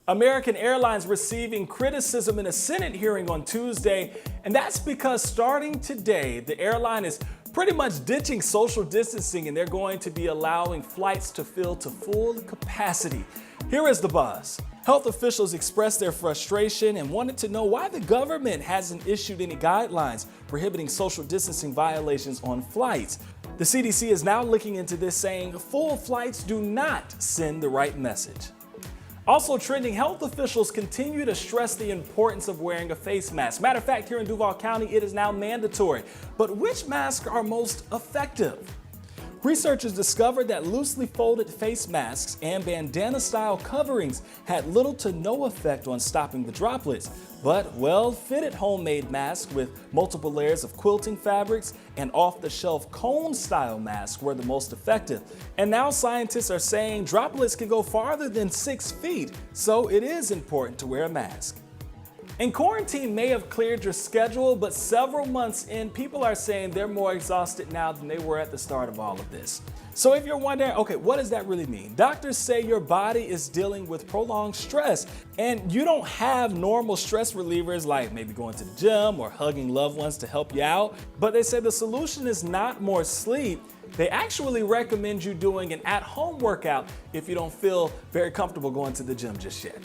American Airlines receiving criticism in a Senate hearing on Tuesday, and that's because starting today, the airline is pretty much ditching social distancing and they're going to be allowing flights to fill to full capacity. Here is the buzz. Health officials expressed their frustration and wanted to know why the government hasn't issued any guidelines prohibiting social distancing violations on flights. The CDC is now looking into this, saying full flights do not send the right message. Also trending, health officials continue to stress the importance of wearing a face mask. Matter of fact, here in Duval County, it is now mandatory. But which masks are most effective? Researchers discovered that loosely folded face masks and bandana-style coverings had little to no effect on stopping the droplets, but well-fitted homemade masks with multiple layers of quilting fabrics and off-the-shelf cone-style masks were the most effective. And now scientists are saying droplets can go farther than 6 feet, so it is important to wear a mask. And quarantine may have cleared your schedule, but several months in, people are saying they're more exhausted now than they were at the start of all of this. So if you're wondering, okay, what does that really mean? Doctors say your body is dealing with prolonged stress, and you don't have normal stress relievers like maybe going to the gym or hugging loved ones to help you out. But they say the solution is not more sleep. They actually recommend you doing an at-home workout if you don't feel very comfortable going to the gym just yet.